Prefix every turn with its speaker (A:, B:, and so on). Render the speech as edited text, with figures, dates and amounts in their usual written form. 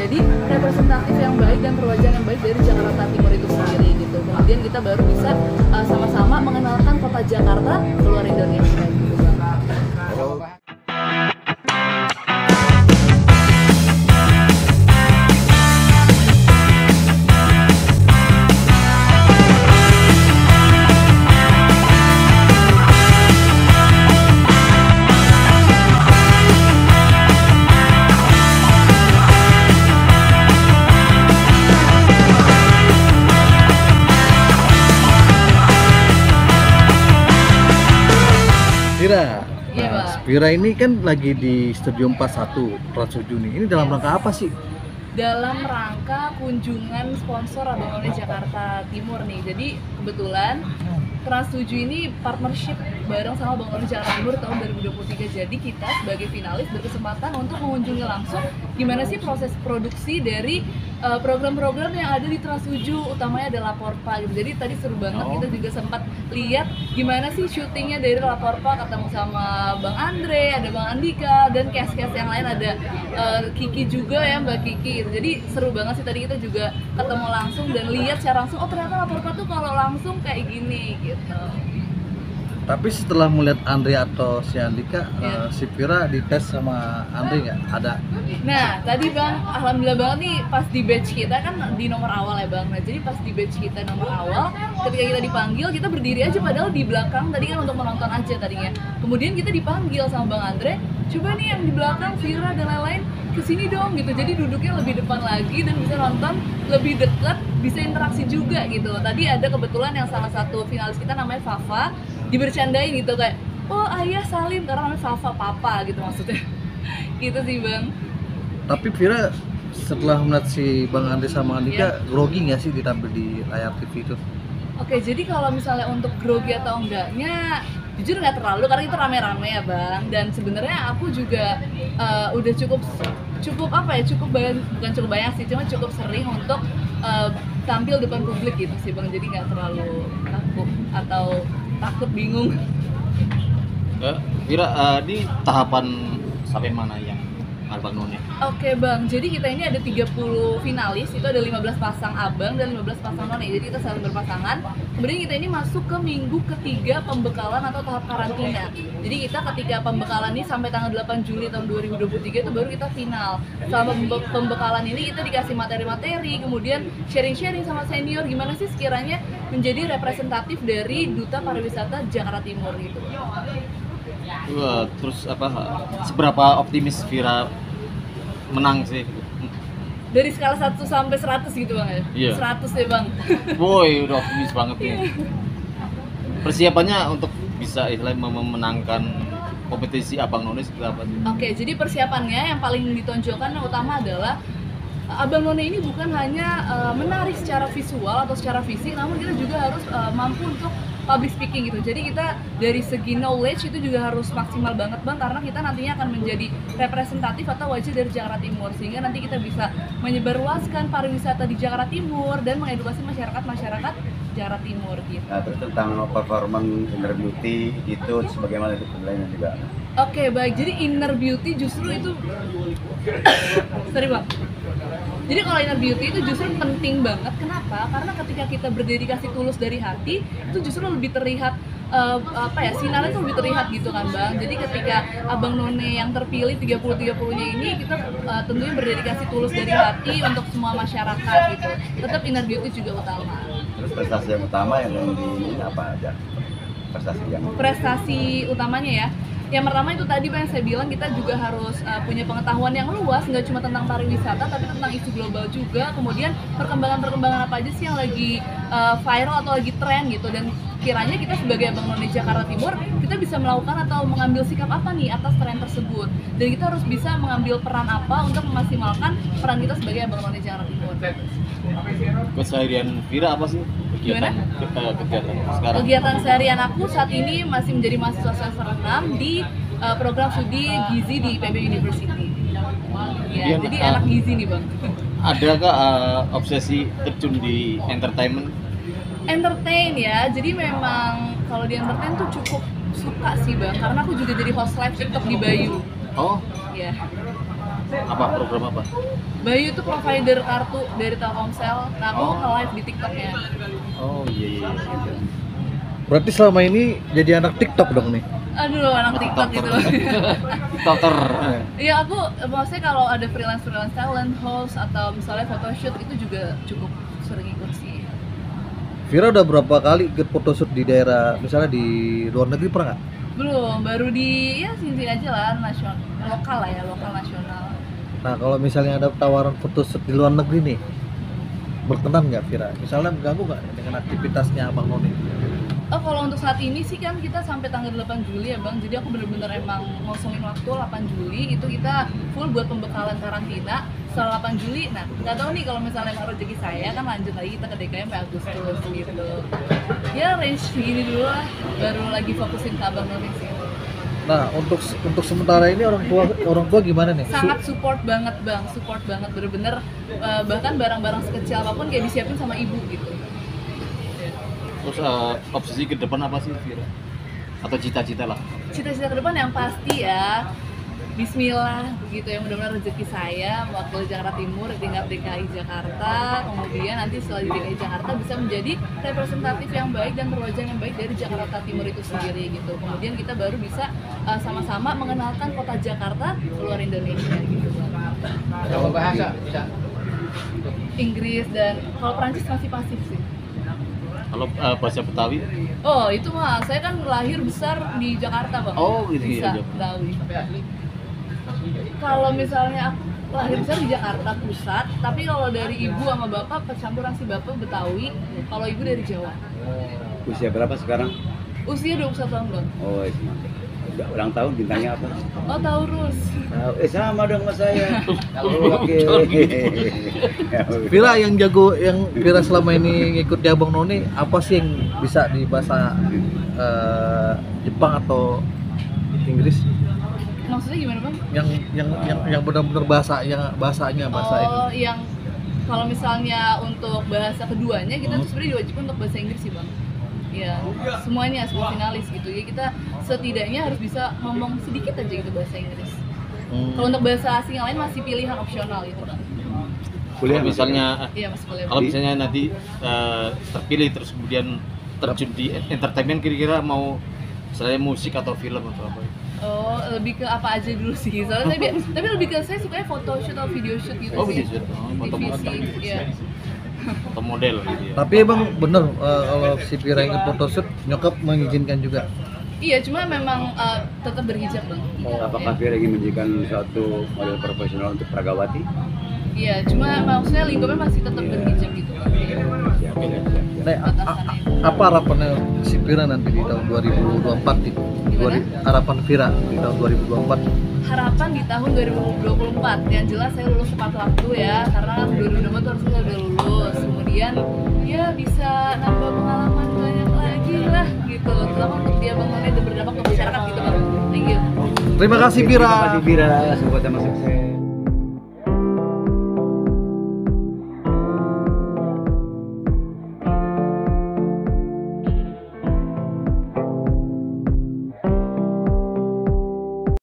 A: menjadi representatif yang baik dan perwakilan yang baik dari Jakarta Timur itu sendiri gitu. Kemudian kita baru bisa sama-sama mengenalkan kota Jakarta ke luar Indonesia gitu Bang.
B: Spira,
A: Iya,
B: nah,
A: Bang.
B: Spira ini kan lagi di Studio 41 Trans 7 nih. Ini dalam rangka apa sih?
A: Dalam rangka kunjungan sponsor Abang None Jakarta Timur nih. Jadi kebetulan Trans 7 ini partnership bareng sama Abang None Jakarta Timur tahun 2023. Jadi kita sebagai finalis berkesempatan untuk mengunjungi langsung gimana sih proses produksi dari program-program yang ada di Trans 7, utamanya ada Laporpa gitu. Jadi tadi seru banget, kita juga sempat lihat gimana sih syutingnya dari Laporpa, ketemu sama Bang Andre, ada Bang Andika, dan cast-cast yang lain, ada Kiki juga ya, Mbak Kiki gitu. Jadi seru banget sih, tadi kita juga ketemu langsung dan lihat secara langsung, oh ternyata Laporpa tuh kalau langsung kayak gini gitu.
B: Tapi setelah melihat Andre atau si Andika, si Spira dites sama Andre nggak? Ada?
A: Nah, tadi Bang, alhamdulillah banget nih pas di batch kita kan di nomor awal ya Bang. Nah, jadi pas di batch kita nomor awal, ketika kita dipanggil, kita berdiri aja padahal di belakang tadi kan untuk menonton aja tadinya. Kemudian kita dipanggil sama Bang Andre, coba nih yang di belakang Vira dan lain-lain kesini dong gitu. Jadi duduknya lebih depan lagi dan bisa nonton lebih dekat, bisa interaksi juga gitu. Tadi ada kebetulan yang salah satu finalis kita namanya Fafa, dibercandain gitu kayak, oh ayah Salim, karena namanya Fafa Papa gitu maksudnya. Gitu sih Bang.
B: Tapi Vira setelah melihat si Bang Andre sama Andika, grogi nggak sih ditampil di layar TV itu?
A: Oke, jadi kalau misalnya untuk grogi atau enggaknya, jujur nggak terlalu karena itu rame-rame ya Bang. Dan sebenarnya aku juga udah cukup apa ya, bukan cukup banyak sih, cuma cukup sering untuk tampil depan publik gitu sih Bang. Jadi nggak terlalu takut bingung.
C: Vira, di tahapan sampai mana yang Abang None?
A: Oke Bang, jadi kita ini ada 30 finalis, itu ada 15 pasang abang dan 15 pasang none. Jadi kita saling berpasangan. Kemudian kita ini masuk ke minggu ketiga pembekalan atau tahap karantina. Jadi kita ketika pembekalan ini sampai tanggal 8 Juli tahun 2023 itu baru kita final. Selama pembekalan ini kita dikasih materi-materi, kemudian sharing-sharing sama senior gimana sih sekiranya menjadi representatif dari Duta Pariwisata Jakarta Timur gitu.
C: Terus seberapa optimis Vira menang sih?
A: Dari skala 1 sampai 100 gitu Bang ya?
C: Iya.
A: 100 ya Bang.
C: Woi, udah optimis banget nih. Persiapannya untuk bisa memenangkan kompetisi Abang None seperti apa?
A: Oke, jadi persiapannya yang paling ditonjolkan yang utama adalah Abang None ini bukan hanya menarik secara visual atau secara fisik, namun kita juga harus mampu untuk public speaking gitu. Jadi kita dari segi knowledge itu juga harus maksimal banget Bang, karena kita nantinya akan menjadi representatif atau wajah dari Jakarta Timur, sehingga nanti kita bisa menyebarluaskan pariwisata di Jakarta Timur dan mengedukasi masyarakat Jakarta Timur gitu.
D: Nah, terus tentang performance inner beauty itu sebagaimana itu penilaiannya juga.
A: Oke, baik. Jadi inner beauty justru itu sorry Bang. Jadi kalau inner beauty itu justru penting banget. Kenapa? Karena ketika kita berdedikasi tulus dari hati, itu justru lebih terlihat sinarnya itu lebih terlihat gitu kan Bang. Jadi ketika Abang None yang terpilih 30-30-nya ini, kita tentunya berdedikasi tulus dari hati untuk semua masyarakat gitu. Tetap inner beauty juga utama.
D: Terus prestasi yang utama yang di apa aja?
A: Prestasi utamanya ya. Yang pertama itu tadi yang saya bilang, kita juga harus punya pengetahuan yang luas, nggak cuma tentang pariwisata tapi tentang isu global juga. Kemudian perkembangan apa aja sih yang lagi viral atau lagi tren gitu, dan kiranya kita sebagai Abang None Jakarta Timur kita bisa melakukan atau mengambil sikap apa nih atas tren tersebut, dan kita harus bisa mengambil peran apa untuk memaksimalkan peran kita sebagai Abang None Jakarta Timur.
C: Keseharian Vira apa sih? Kegiatan sekarang?
A: Kegiatan seharian aku saat ini masih menjadi mahasiswa semester 6 di program studi gizi di IPB University. Ya, jadi anak gizi nih Bang.
C: Adakah obsesi terjun di entertainment?
A: Entertain ya, jadi memang kalau di entertain tuh cukup suka sih Bang, karena aku juga jadi host live TikTok di Bayu.
C: Oh?
A: Iya.
C: Apa program apa?
A: Bayu itu provider kartu dari Telkomsel. Nah, aku nge-live di TikToknya.
C: Oh iya.
B: Berarti selama ini jadi anak TikTok dong nih.
A: Aduh, anak TikTok gitu loh.
C: TikToker.
A: Iya, aku maksudnya kalau ada freelance talent, host atau misalnya photoshoot itu juga cukup sering ikut sih.
B: Vira udah berapa kali ikut photoshoot di daerah, misalnya di luar negeri pernah nggak?
A: Belum, baru di ya sini aja lah, lokal lah ya, lokal nasional.
B: Nah kalau misalnya ada tawaran photoshoot di luar negeri nih, berkenan nggak Vira? Misalnya mengganggu nggak dengan aktivitasnya Abang Noni?
A: Oh, kalau untuk saat ini sih kan kita sampai tanggal 8 Juli ya Bang. Jadi aku bener-bener emang ngosongin waktu 8 Juli itu kita full buat pembekalan karantina setelah 8 Juli. Nah, nggak tahu nih kalau misalnya emang rezeki saya kan lanjut lagi kita ke DKM sampai Agustus gitu. Ya range segini dulu lah, baru lagi fokusin ke Abang Noni sih.
B: Nah untuk sementara ini orang tua gimana nih?
A: Sangat support banget Bang, support banget bener-bener bahkan barang-barang sekecil apapun kayak disiapin sama ibu gitu.
C: Terus obsesi ke depan apa sih Vira? Atau cita-cita lah?
A: Cita-cita ke depan yang pasti ya Bismillah begitu ya, mudah-mudahan rezeki saya mewakili Jakarta Timur di tingkat DKI Jakarta, kemudian nanti setelah di DKI Jakarta bisa menjadi representatif yang baik dan perwakilan yang baik dari Jakarta Timur itu sendiri gitu. Kemudian kita baru bisa sama-sama mengenalkan kota Jakarta keluar Indonesia gitu.
E: Kalau bahasa bisa
A: Inggris dan kalau Perancis masih pasif sih.
C: Kalau bahasa Betawi?
A: Oh itu mah, saya kan lahir besar di Jakarta Bang.
C: Oh gitu
A: Bisa
C: ya.
A: Betawi. Kalau misalnya aku lahir besar di Jakarta Pusat, tapi kalau dari ibu sama bapak percampuran si bapak Betawi, kalau ibu dari Jawa.
D: Usia berapa sekarang?
A: Usia 21 tahun Bang.
D: Oh, udah ulang tahun, bintangnya apa?
A: Oh Taurus.
D: Sama dong sama saya. Oke.
B: Vira yang jago, yang Vira selama ini ngikut di Abang Noni, apa sih yang bisa di bahasa Jepang atau Inggris?
A: Maksudnya gimana Bang?
B: Yang benar-benar bahasanya
A: Oh, yang kalau misalnya untuk bahasa keduanya kita tuh sebenarnya diwajibkan untuk bahasa Inggris sih Bang. Ya, semuanya semua finalis gitu ya, kita setidaknya harus bisa ngomong sedikit aja gitu bahasa Inggris. Kalau untuk bahasa asing yang lain masih pilihan opsional gitu Bang.
C: Kalau misalnya
A: Iya masih boleh.
C: kalau misalnya nanti terpilih terus kemudian terjun di entertainment, kira-kira mau selain musik atau film atau apa?
A: Oh, lebih ke apa aja dulu sih. Soalnya tapi lebih ke saya sukanya photoshoot atau video shoot gitu
C: Oh,
A: sih.
C: video shoot. Oh, foto
A: Divisi,
C: model.
A: iya.
C: Atau model gitu ya.
B: Tapi emang bener kalau si Vira ingin photoshoot, nyokap mengizinkan juga.
A: Iya, cuma memang tetap berhijab Bang.
D: Apakah Vira ingin menjadikan suatu model profesional untuk Pragawati?
A: Iya, cuma maksudnya lingkupnya masih tetap berhijab gitu Bang.
D: Siap.
B: Nah, apa harapannya si Vira nanti di tahun 2024 nih? Harapan Vira di tahun 2024?
A: Harapan di tahun 2024, yang jelas saya lulus tepat waktu ya, karena 2024 harusnya saya udah lulus. Kemudian ya bisa nambah pengalaman banyak lagi lah gitu, terutama untuk dia bangunnya dan berdampak ke masyarakat gitu Bang. Thank you.
B: Terima kasih Vira.
D: Terima kasih Vira, semoga tambah sukses.